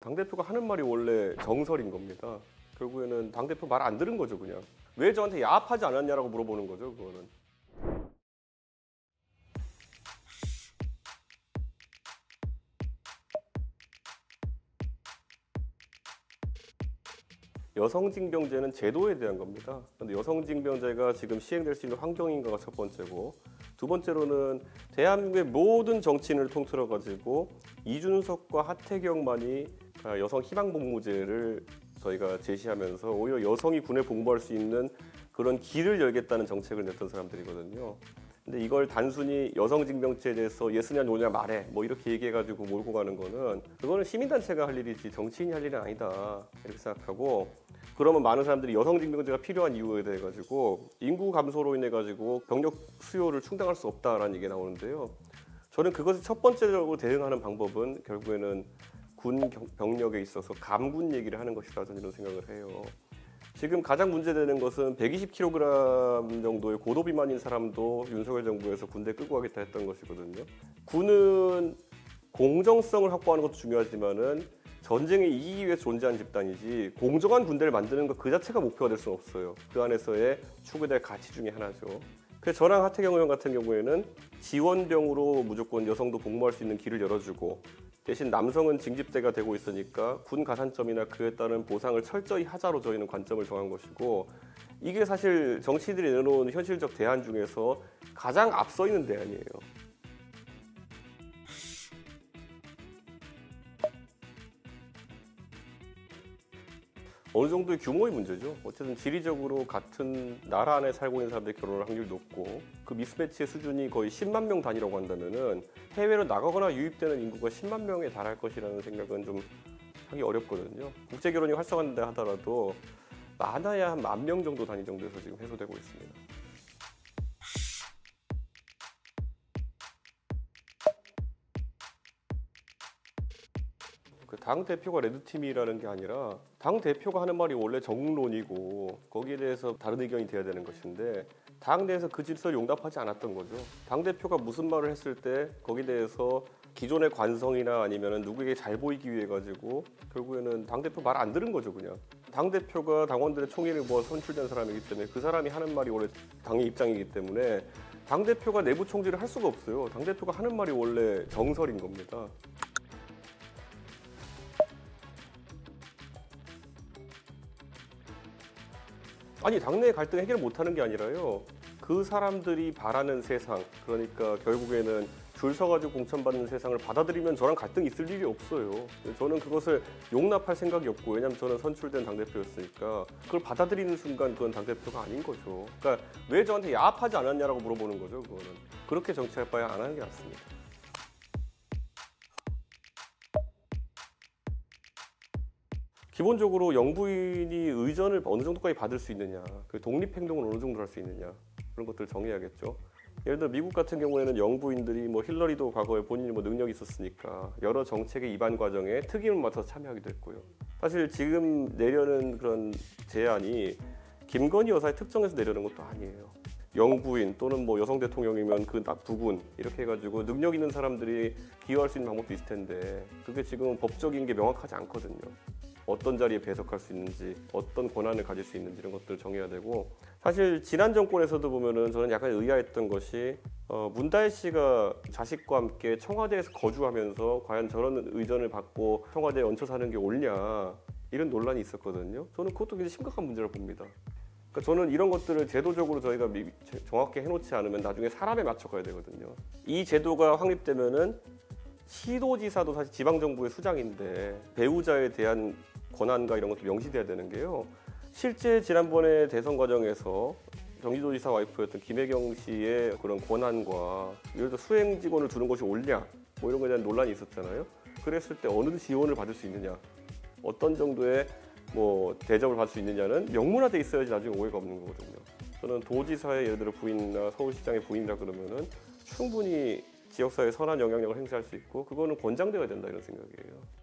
당대표가 하는 말이 원래 정설인 겁니다. 결국에는 당대표 말 안 들은 거죠, 그냥. 왜 저한테 야합하지 않았냐라고 물어보는 거죠, 그거는. 여성징병제는 제도에 대한 겁니다. 그런데 여성징병제가 지금 시행될 수 있는 환경인가가 첫 번째고, 두 번째로는 대한민국의 모든 정치인을 통틀어 가지고 이준석과 하태경만이 여성 희망복무제를 저희가 제시하면서 오히려 여성이 군에 복무할 수 있는 그런 길을 열겠다는 정책을 냈던 사람들이거든요. 근데 이걸 단순히 여성징병제에 대해서 예스냐 노냐 말해 뭐 이렇게 얘기해가지고 몰고 가는 거는 그거는 시민단체가 할 일이지 정치인이 할 일은 아니다 이렇게 생각하고, 그러면 많은 사람들이 여성징병제가 필요한 이유에 대해 가지고 인구 감소로 인해 가지고 병력 수요를 충당할 수 없다라는 얘기가 나오는데요. 저는 그것을 첫 번째적으로 대응하는 방법은 결국에는 군 병력에 있어서 감군 얘기를 하는 것이다, 저는 이런 생각을 해요. 지금 가장 문제되는 것은 120kg 정도의 고도비만인 사람도 윤석열 정부에서 군대 끌고 가겠다 했던 것이거든요. 군은 공정성을 확보하는 것도 중요하지만은 전쟁에 이기기 위해 존재하는 집단이지 공정한 군대를 만드는 것 그 자체가 목표가 될 수는 없어요. 그 안에서의 추구될 가치 중에 하나죠. 그래서 저랑 하태경 의원 같은 경우에는 지원병으로 무조건 여성도 복무할 수 있는 길을 열어주고, 대신 남성은 징집대가 되고 있으니까 군 가산점이나 그에 따른 보상을 철저히 하자로 저희는 관점을 정한 것이고, 이게 사실 정치인들이 내놓은 현실적 대안 중에서 가장 앞서 있는 대안이에요. 어느 정도의 규모의 문제죠. 어쨌든 지리적으로 같은 나라 안에 살고 있는 사람들이 결혼할 확률이 높고, 그 미스매치의 수준이 거의 10만 명 단위라고 한다면은 해외로 나가거나 유입되는 인구가 10만 명에 달할 것이라는 생각은 좀 하기 어렵거든요. 국제 결혼이 활성화된다 하더라도 많아야 한 10,000명 정도 단위 정도에서 지금 해소되고 있습니다. 당 대표가 레드팀이라는 게 아니라 당 대표가 하는 말이 원래 정론이고 거기에 대해서 다른 의견이 돼야 되는 것인데, 당 내에서 그 질서를 용납하지 않았던 거죠. 당 대표가 무슨 말을 했을 때 거기에 대해서 기존의 관성이나 아니면 누구에게 잘 보이기 위해 가지고 결국에는 당 대표 말 안 들은 거죠, 그냥. 당 대표가 당원들의 총의를 모아 선출된 사람이기 때문에 그 사람이 하는 말이 원래 당의 입장이기 때문에 당 대표가 내부 총질을 할 수가 없어요. 당 대표가 하는 말이 원래 정설인 겁니다. 아니, 당내 갈등 해결 못하는 게 아니라요. 그 사람들이 바라는 세상, 그러니까 결국에는 줄 서가지고 공천받는 세상을 받아들이면 저랑 갈등이 있을 일이 없어요. 저는 그것을 용납할 생각이 없고, 왜냐하면 저는 선출된 당대표였으니까 그걸 받아들이는 순간 그건 당대표가 아닌 거죠. 그러니까 왜 저한테 야합하지 않았냐라고 물어보는 거죠, 그거는. 그렇게 정치할 바에 안 하는 게 낫습니다. 기본적으로 영부인이 의전을 어느 정도까지 받을 수 있느냐, 그 독립행동을 어느 정도 할 수 있느냐, 그런 것들을 정해야겠죠. 예를 들어 미국 같은 경우에는 영부인들이 힐러리도 과거에 본인이 능력이 있었으니까 여러 정책의 입안 과정에 특임을 맡아서 참여하기도 했고요. 사실 지금 내려는 그런 제안이 김건희 여사의 특정에서 내려는 것도 아니에요. 영부인 또는 여성 대통령이면 그 부군 이렇게 해가지고 능력 있는 사람들이 기여할 수 있는 방법도 있을 텐데, 그게 지금 법적인 게 명확하지 않거든요. 어떤 자리에 배석할 수 있는지, 어떤 권한을 가질 수 있는지 이런 것들을 정해야 되고, 사실 지난 정권에서도 보면은 저는 약간 의아했던 것이 문다혜 씨가 자식과 함께 청와대에서 거주하면서 과연 저런 의전을 받고 청와대에 얹혀 사는 게 옳냐, 이런 논란이 있었거든요. 저는 그것도 굉장히 심각한 문제라고 봅니다. 그러니까 저는 이런 것들을 제도적으로 저희가 정확히 해놓지 않으면 나중에 사람에 맞춰가야 되거든요. 이 제도가 확립되면은 시도지사도 사실 지방정부의 수장인데 배우자에 대한 권한과 이런 것도 명시돼야 되는 게요. 실제 지난번에 대선 과정에서 경기도지사 와이프였던 김혜경 씨의 그런 권한과 예를 들어 수행 직원을 두는 것이 옳냐, 이런 것에 대한 논란이 있었잖아요. 그랬을 때 어느 지원을 받을 수 있느냐, 어떤 정도의 대접을 받을 수 있느냐는 명문화돼 있어야지 나중에 오해가 없는 거거든요. 저는 도지사의 예를 들어 부인이나 서울시장의 부인이라 그러면은 충분히 지역사회에 선한 영향력을 행사할 수 있고, 그거는 권장되어야 된다, 이런 생각이에요.